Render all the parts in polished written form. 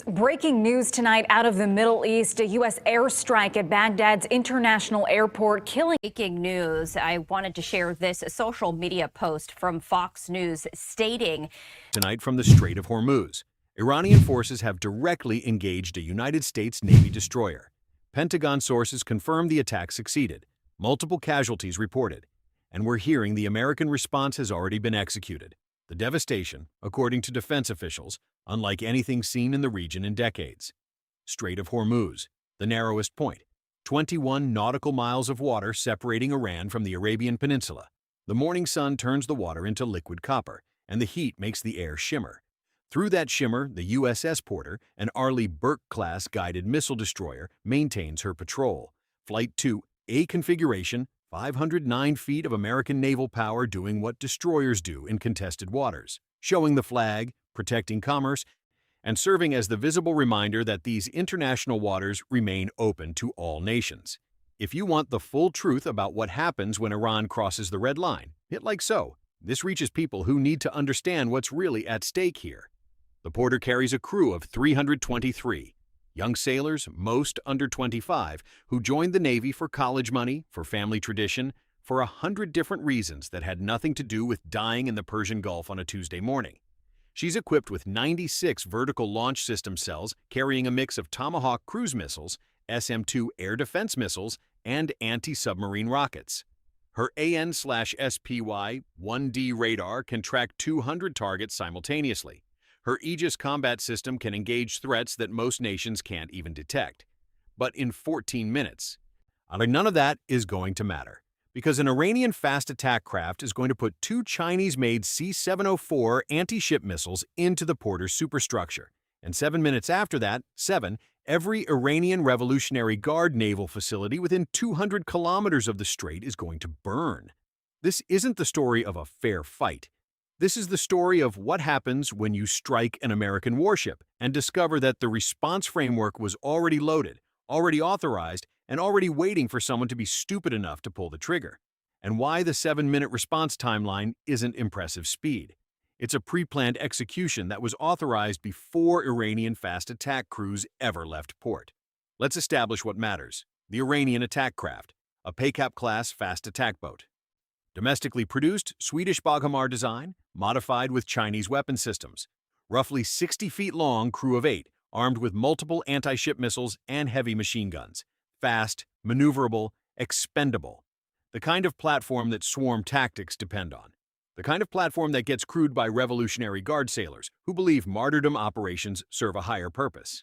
Breaking news tonight out of the Middle East. A U.S. airstrike at Baghdad's international airport killing. Breaking news. I wanted to share this social media post from Fox News stating tonight from the Strait of Hormuz. Iranian forces have directly engaged a United States Navy destroyer. Pentagon sources confirm the attack succeeded. Multiple casualties reported. And we're hearing the American response has already been executed. The devastation, according to defense officials, unlike anything seen in the region in decades. Strait of Hormuz, the narrowest point, 21 nautical miles of water separating Iran from the Arabian Peninsula. The morning sun turns the water into liquid copper, and the heat makes the air shimmer. Through that shimmer, the USS Porter, an Arleigh Burke-class guided missile destroyer, maintains her patrol. Flight 2A configuration, 509 feet of American naval power doing what destroyers do in contested waters, showing the flag, protecting commerce, and serving as the visible reminder that these international waters remain open to all nations. If you want the full truth about what happens when Iran crosses the red line, hit like so. This reaches people who need to understand what's really at stake here. The Porter carries a crew of 323 young sailors, most under 25, who joined the Navy for college money, for family tradition, for 100 different reasons that had nothing to do with dying in the Persian Gulf on a Tuesday morning. She's equipped with 96 vertical launch system cells carrying a mix of Tomahawk cruise missiles, SM-2 air defense missiles, and anti-submarine rockets. Her AN/SPY-1D radar can track 200 targets simultaneously. Her Aegis combat system can engage threats that most nations can't even detect. But in 14 minutes. None of that is going to matter, because an Iranian fast attack craft is going to put 2 Chinese-made C-704 anti-ship missiles into the Porter's superstructure. And 7 minutes after that, every Iranian Revolutionary Guard naval facility within 200 kilometers of the strait is going to burn. This isn't the story of a fair fight. This is the story of what happens when you strike an American warship and discover that the response framework was already loaded, already authorized, and already waiting for someone to be stupid enough to pull the trigger. And why the 7-minute response timeline isn't impressive speed. It's a pre-planned execution that was authorized before Iranian fast attack crews ever left port. Let's establish what matters. The Iranian attack craft, a PACAP-class fast attack boat. Domestically produced, Swedish Boghamar design, modified with Chinese weapon systems. Roughly 60 feet long, crew of 8, armed with multiple anti-ship missiles and heavy machine guns. Fast, maneuverable, expendable. The kind of platform that swarm tactics depend on. The kind of platform that gets crewed by Revolutionary Guard sailors who believe martyrdom operations serve a higher purpose.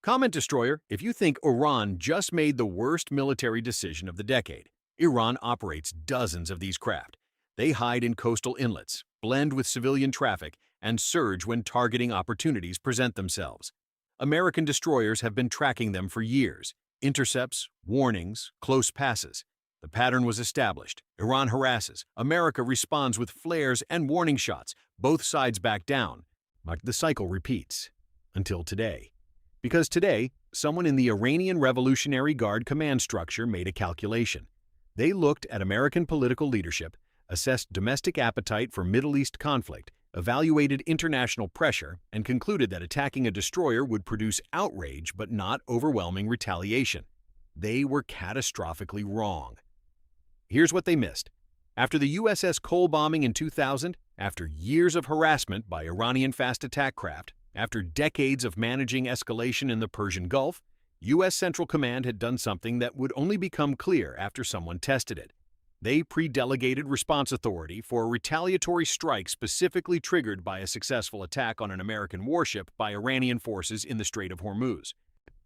Comment destroyer if you think Iran just made the worst military decision of the decade. Iran operates dozens of these craft. They hide in coastal inlets, blend with civilian traffic, and surge when targeting opportunities present themselves. American destroyers have been tracking them for years. Intercepts, warnings, close passes. The pattern was established. Iran harasses. America responds with flares and warning shots. Both sides back down. But the cycle repeats. Until today. Because today, someone in the Iranian Revolutionary Guard command structure made a calculation. They looked at American political leadership, assessed domestic appetite for Middle East conflict, evaluated international pressure, and concluded that attacking a destroyer would produce outrage but not overwhelming retaliation. They were catastrophically wrong. Here's what they missed. After the USS Cole bombing in 2000, after years of harassment by Iranian fast attack craft, after decades of managing escalation in the Persian Gulf, U.S. Central Command had done something that would only become clear after someone tested it. They pre-delegated response authority for a retaliatory strike specifically triggered by a successful attack on an American warship by Iranian forces in the Strait of Hormuz.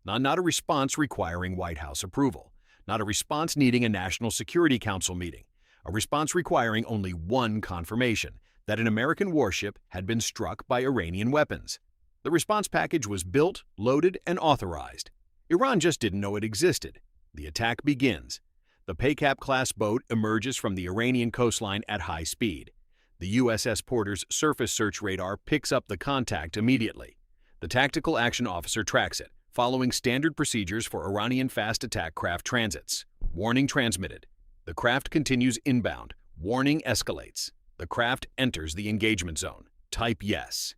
Not a response requiring White House approval. Not a response needing a National Security Council meeting. A response requiring only one confirmation, that an American warship had been struck by Iranian weapons. The response package was built, loaded, and authorized. Iran just didn't know it existed. The attack begins. The PACAP-class boat emerges from the Iranian coastline at high speed. The USS Porter's surface search radar picks up the contact immediately. The tactical action officer tracks it, following standard procedures for Iranian fast attack craft transits. Warning transmitted. The craft continues inbound. Warning escalates. The craft enters the engagement zone. Type yes.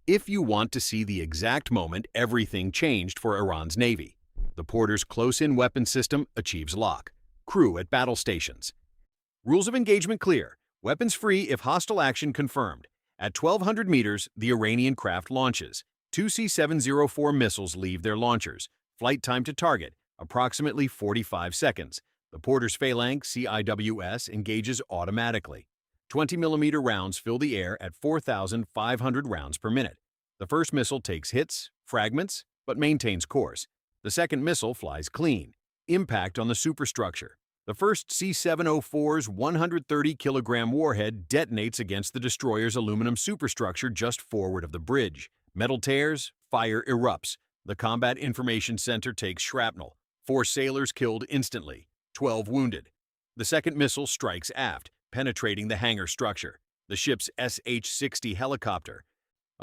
if you want to see the exact moment everything changed for Iran's Navy. The Porter's close-in weapon system achieves lock. Crew at battle stations. Rules of engagement clear. Weapons free if hostile action confirmed. At 1,200 meters, the Iranian craft launches. Two C-704 missiles leave their launchers. Flight time to target, approximately 45 seconds. The Porter's phalanx, CIWS, engages automatically. 20-millimeter rounds fill the air at 4,500 rounds per minute. The first missile takes hits, fragments, but maintains course. The second missile flies clean. Impact on the superstructure. The first C-704's 130-kilogram warhead detonates against the destroyer's aluminum superstructure just forward of the bridge. Metal tears, fire erupts. The Combat Information Center takes shrapnel. 4 sailors killed instantly, 12 wounded. The second missile strikes aft, penetrating the hangar structure. The ship's SH-60 helicopter,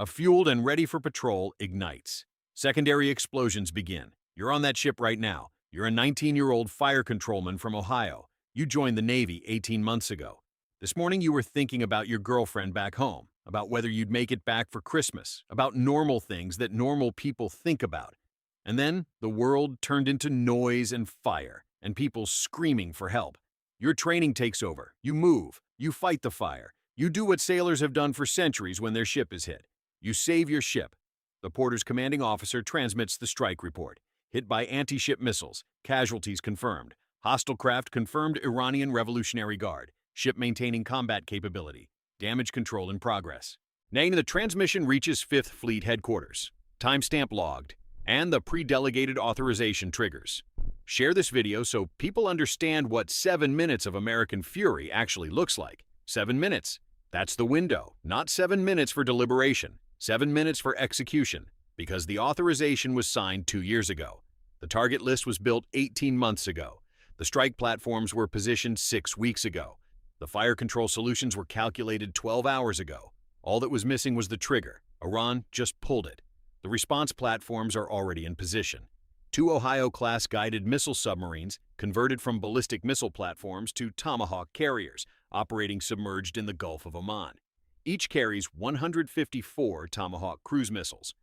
fueled and ready for patrol, ignites. Secondary explosions begin. You're on that ship right now. You're a 19-year-old fire controlman from Ohio. You joined the Navy 18 months ago. This morning you were thinking about your girlfriend back home, about whether you'd make it back for Christmas, about normal things that normal people think about. And then the world turned into noise and fire, and people screaming for help. Your training takes over. You move. You fight the fire. You do what sailors have done for centuries when their ship is hit. You save your ship. The Porter's commanding officer transmits the strike report. Hit by anti-ship missiles. Casualties confirmed. Hostile craft confirmed Iranian Revolutionary Guard. Ship maintaining combat capability. Damage control in progress. The transmission reaches 5th Fleet Headquarters. Timestamp logged. And the pre-delegated authorization triggers. Share this video so people understand what 7 minutes of American fury actually looks like. 7 minutes. That's the window. Not 7 minutes for deliberation. 7 minutes for execution. Because the authorization was signed 2 years ago. The target list was built 18 months ago. The strike platforms were positioned 6 weeks ago. The fire control solutions were calculated 12 hours ago. All that was missing was the trigger. Iran just pulled it. The response platforms are already in position. 2 Ohio-class guided missile submarines converted from ballistic missile platforms to Tomahawk carriers, operating submerged in the Gulf of Oman. Each carries 154 Tomahawk cruise missiles.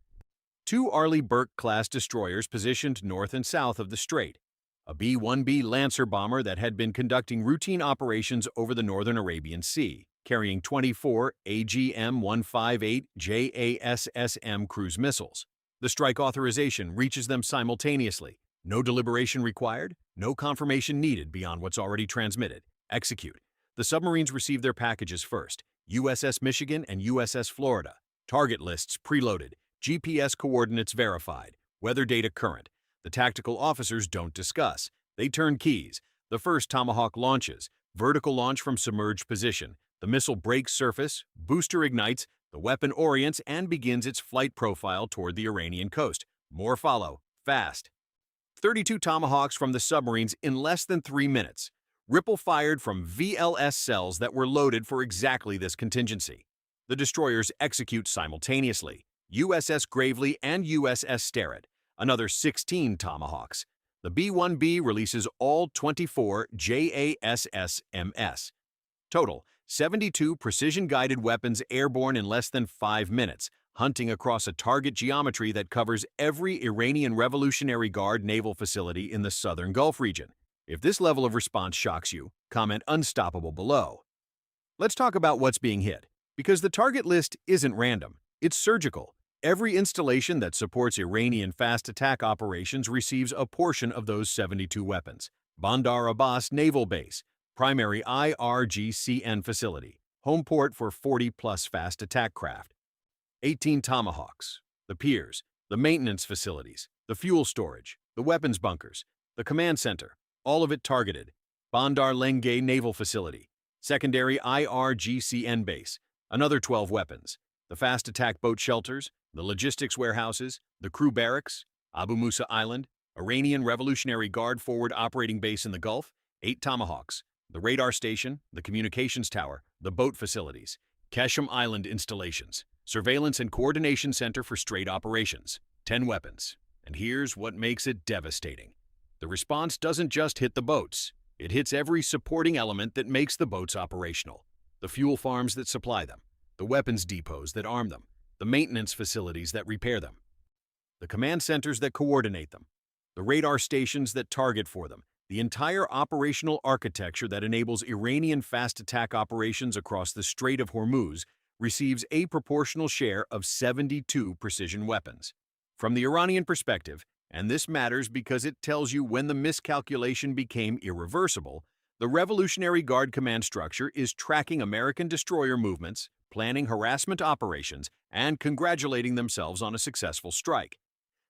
2 Arleigh Burke-class destroyers positioned north and south of the strait. A B-1B Lancer bomber that had been conducting routine operations over the northern Arabian Sea, carrying 24 AGM-158 JASSM cruise missiles. The strike authorization reaches them simultaneously. No deliberation required, no confirmation needed beyond what's already transmitted. Execute. The submarines receive their packages first. USS Michigan and USS Florida. Target lists preloaded. GPS coordinates verified. Weather data current. The tactical officers don't discuss. They turn keys. The first Tomahawk launches. Vertical launch from submerged position. The missile breaks surface. Booster ignites. The weapon orients and begins its flight profile toward the Iranian coast. More follow. Fast. 32 Tomahawks from the submarines in less than 3 minutes. Ripple fired from VLS cells that were loaded for exactly this contingency. The destroyers execute simultaneously. USS Gravely and USS Sterett. Another 16 Tomahawks. The B-1B releases all 24 JASSMs. Total, 72 precision-guided weapons airborne in less than 5 minutes, hunting across a target geometry that covers every Iranian Revolutionary Guard naval facility in the southern Gulf region. If this level of response shocks you, comment unstoppable below. Let's talk about what's being hit, because the target list isn't random, it's surgical. Every installation that supports Iranian fast attack operations receives a portion of those 72 weapons. Bandar Abbas Naval Base, primary IRGCN facility, home port for 40-plus fast attack craft. 18 Tomahawks, the piers, the maintenance facilities, the fuel storage, the weapons bunkers, the command center, all of it targeted. Bandar Lenge Naval Facility, secondary IRGCN base, another 12 weapons, the fast attack boat shelters, the logistics warehouses, the crew barracks, Abu Musa Island, Iranian Revolutionary Guard forward operating base in the Gulf, 8 Tomahawks, the radar station, the communications tower, the boat facilities, Qeshm Island installations, surveillance and coordination center for strait operations, 10 weapons. And here's what makes it devastating. The response doesn't just hit the boats. It hits every supporting element that makes the boats operational. The fuel farms that supply them, the weapons depots that arm them, the maintenance facilities that repair them, the command centers that coordinate them, the radar stations that target for them, the entire operational architecture that enables Iranian fast attack operations across the Strait of Hormuz receives a proportional share of 72 precision weapons. From the Iranian perspective, and this matters because it tells you when the miscalculation became irreversible, the Revolutionary Guard command structure is tracking American destroyer movements, planning harassment operations, and congratulating themselves on a successful strike.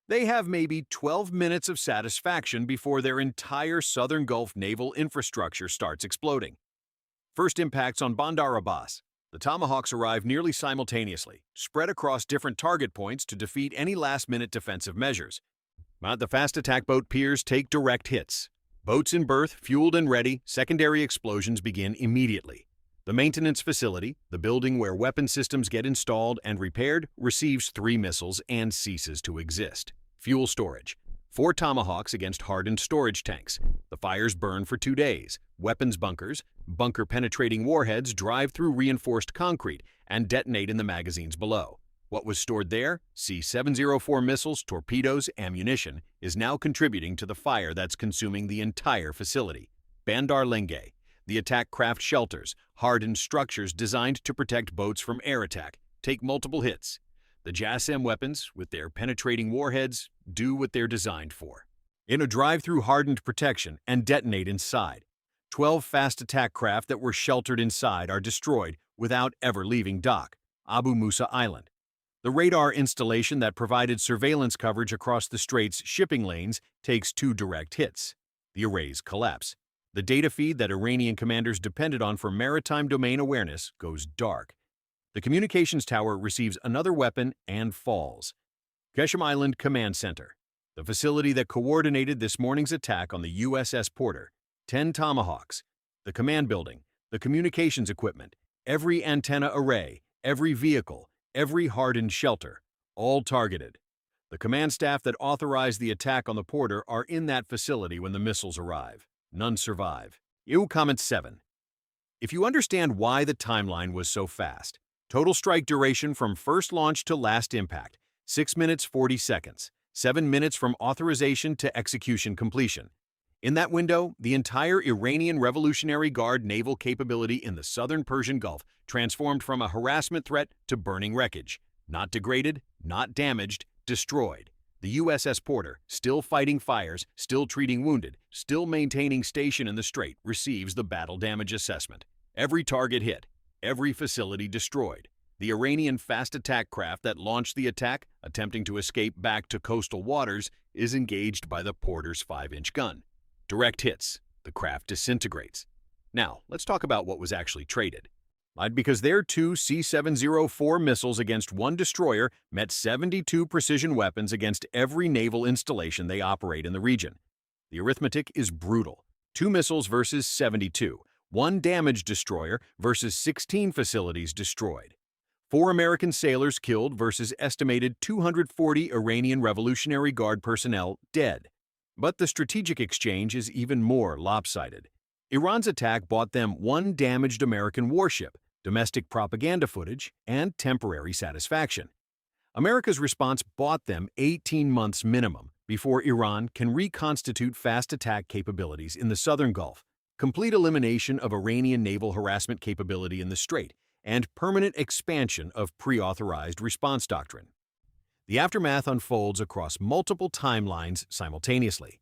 They have maybe 12 minutes of satisfaction before their entire southern Gulf naval infrastructure starts exploding. First impacts on Bandar Abbas. The Tomahawks arrive nearly simultaneously, spread across different target points to defeat any last-minute defensive measures. The fast attack boat piers take direct hits. Boats in berth, fueled and ready, secondary explosions begin immediately. The maintenance facility, the building where weapon systems get installed and repaired, receives 3 missiles and ceases to exist. Fuel storage. 4 Tomahawks against hardened storage tanks. The fires burn for 2 days. Weapons bunkers, bunker-penetrating warheads drive through reinforced concrete and detonate in the magazines below. What was stored there, C-704 missiles, torpedoes, ammunition, is now contributing to the fire that's consuming the entire facility. Bandar Lenge, the attack craft shelters, hardened structures designed to protect boats from air attack, take multiple hits. The JASSM weapons, with their penetrating warheads, do what they're designed for. In a drive through hardened protection and detonate inside. 12 fast attack craft that were sheltered inside are destroyed without ever leaving dock, Abu Musa Island. The radar installation that provided surveillance coverage across the strait's shipping lanes takes 2 direct hits. The arrays collapse. The data feed that Iranian commanders depended on for maritime domain awareness goes dark. The communications tower receives another weapon and falls. Qeshm Island Command Center, the facility that coordinated this morning's attack on the USS Porter, 10 Tomahawks, the command building, the communications equipment, every antenna array, every vehicle, every hardened shelter, all targeted. The command staff that authorized the attack on the Porter are in that facility when the missiles arrive. None survive. EU Comment 7. If you understand why the timeline was so fast, total strike duration from first launch to last impact, 6 minutes 40 seconds, 7 minutes from authorization to execution completion. In that window, the entire Iranian Revolutionary Guard naval capability in the southern Persian Gulf transformed from a harassment threat to burning wreckage. Not degraded, not damaged, destroyed. The USS Porter, still fighting fires, still treating wounded, still maintaining station in the strait, receives the battle damage assessment. Every target hit, every facility destroyed. The Iranian fast attack craft that launched the attack, attempting to escape back to coastal waters, is engaged by the Porter's 5-inch gun. Direct hits. The craft disintegrates. Now, let's talk about what was actually traded. Because their 2 C-704 missiles against 1 destroyer met 72 precision weapons against every naval installation they operate in the region. The arithmetic is brutal. 2 missiles versus 72. 1 damaged destroyer versus 16 facilities destroyed. 4 American sailors killed versus estimated 240 Iranian Revolutionary Guard personnel dead. But the strategic exchange is even more lopsided. Iran's attack bought them 1 damaged American warship, domestic propaganda footage, and temporary satisfaction. America's response bought them 18 months minimum before Iran can reconstitute fast attack capabilities in the southern Gulf, complete elimination of Iranian naval harassment capability in the Strait, and permanent expansion of pre-authorized response doctrine. The aftermath unfolds across multiple timelines simultaneously.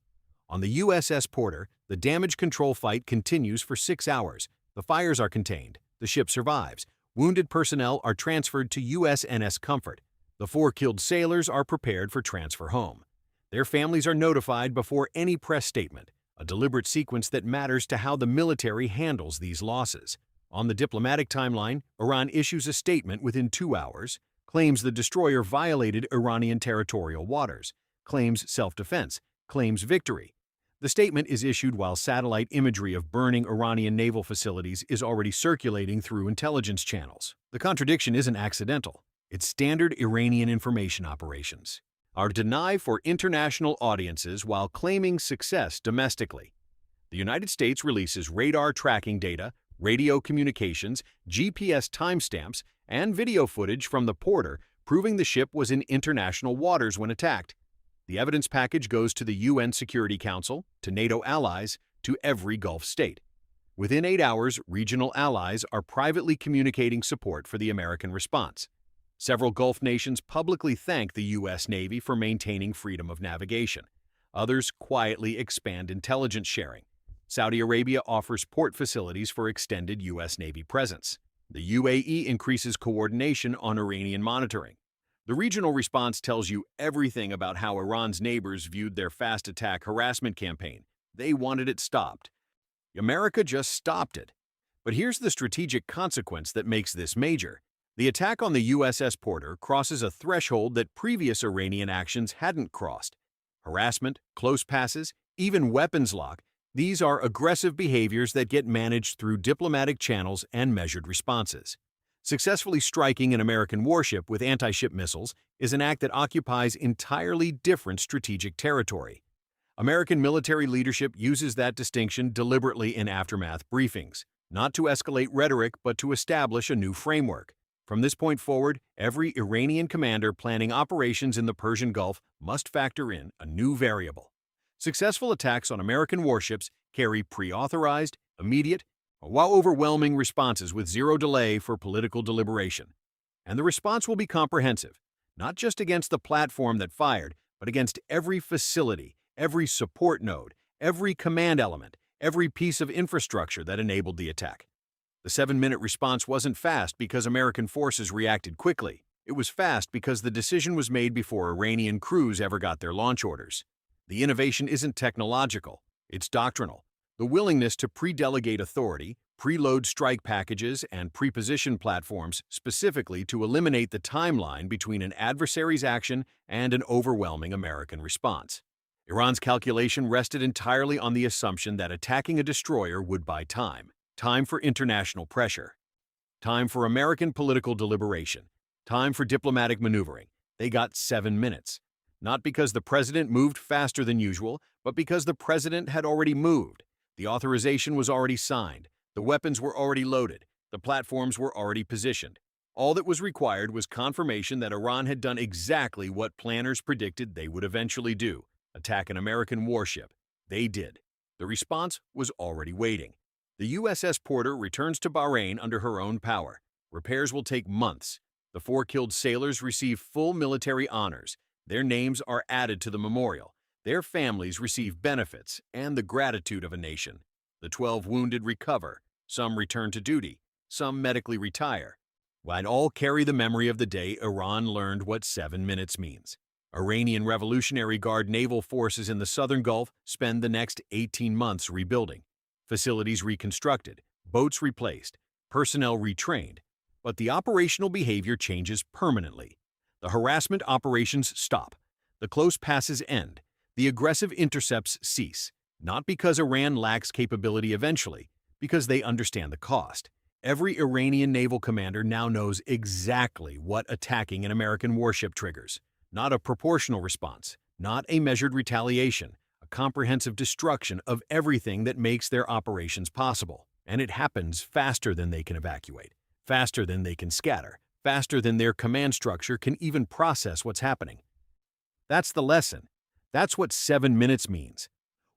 On the USS Porter, the damage control fight continues for 6 hours. The fires are contained. The ship survives. Wounded personnel are transferred to USNS Comfort. The 4 killed sailors are prepared for transfer home. Their families are notified before any press statement, a deliberate sequence that matters to how the military handles these losses. On the diplomatic timeline, Iran issues a statement within 2 hours, claims the destroyer violated Iranian territorial waters, claims self-defense, claims victory. The statement is issued while satellite imagery of burning Iranian naval facilities is already circulating through intelligence channels. The contradiction isn't accidental. It's standard Iranian information operations. Are denied for international audiences while claiming success domestically. The United States releases radar tracking data, radio communications, GPS timestamps, and video footage from the Porter proving the ship was in international waters when attacked. The evidence package goes to the UN Security Council, to NATO allies, to every Gulf state. Within 8 hours, regional allies are privately communicating support for the American response. Several Gulf nations publicly thank the U.S. Navy for maintaining freedom of navigation. Others quietly expand intelligence sharing. Saudi Arabia offers port facilities for extended U.S. Navy presence. The UAE increases coordination on Iranian monitoring. The regional response tells you everything about how Iran's neighbors viewed their fast attack harassment campaign. They wanted it stopped. America just stopped it. But here's the strategic consequence that makes this major. The attack on the USS Porter crosses a threshold that previous Iranian actions hadn't crossed. Harassment, close passes, even weapons lock, these are aggressive behaviors that get managed through diplomatic channels and measured responses. Successfully striking an American warship with anti-ship missiles is an act that occupies entirely different strategic territory. American military leadership uses that distinction deliberately in aftermath briefings, not to escalate rhetoric but to establish a new framework. From this point forward, every Iranian commander planning operations in the Persian Gulf must factor in a new variable. Successful attacks on American warships carry pre-authorized, immediate, while overwhelming responses with zero delay for political deliberation. And the response will be comprehensive, not just against the platform that fired, but against every facility, every support node, every command element, every piece of infrastructure that enabled the attack. The 7-minute response wasn't fast because American forces reacted quickly. It was fast because the decision was made before Iranian crews ever got their launch orders. The innovation isn't technological, it's doctrinal. The willingness to pre-delegate authority, preload strike packages, and pre-position platforms specifically to eliminate the timeline between an adversary's action and an overwhelming American response. Iran's calculation rested entirely on the assumption that attacking a destroyer would buy time. Time for international pressure. Time for American political deliberation. Time for diplomatic maneuvering. They got 7 minutes. Not because the president moved faster than usual, but because the president had already moved. The authorization was already signed. The weapons were already loaded. The platforms were already positioned. All that was required was confirmation that Iran had done exactly what planners predicted they would eventually do: attack an American warship. They did. The response was already waiting. The USS Porter returns to Bahrain under her own power. Repairs will take months. The 4 killed sailors receive full military honors. Their names are added to the memorial. Their families receive benefits and the gratitude of a nation. The 12 wounded recover. Some return to duty. Some medically retire. And all carry the memory of the day Iran learned what 7 minutes means. Iranian Revolutionary Guard naval forces in the southern Gulf spend the next 18 months rebuilding. Facilities reconstructed, boats replaced, personnel retrained. But the operational behavior changes permanently. The harassment operations stop. The close passes end. The aggressive intercepts cease. Not because Iran lacks capability eventually, because they understand the cost. Every Iranian naval commander now knows exactly what attacking an American warship triggers. Not a proportional response, not a measured retaliation, a comprehensive destruction of everything that makes their operations possible. And it happens faster than they can evacuate, faster than they can scatter, faster than their command structure can even process what's happening. That's the lesson. That's what 7 minutes means.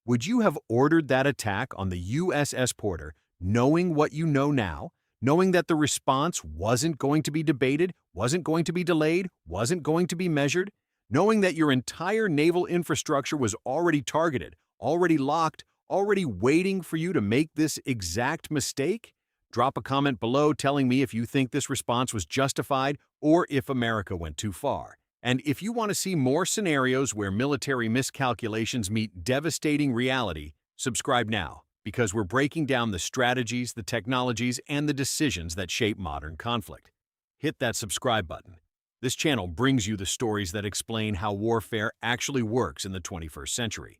Would you have ordered that attack on the USS Porter knowing what you know now, knowing that the response wasn't going to be debated, wasn't going to be delayed, wasn't going to be measured, knowing that your entire naval infrastructure was already targeted, already locked, already waiting for you to make this exact mistake? Drop a comment below telling me if you think this response was justified or if America went too far. And if you want to see more scenarios where military miscalculations meet devastating reality, subscribe now, because we're breaking down the strategies, the technologies, and the decisions that shape modern conflict. Hit that subscribe button. This channel brings you the stories that explain how warfare actually works in the 21st century.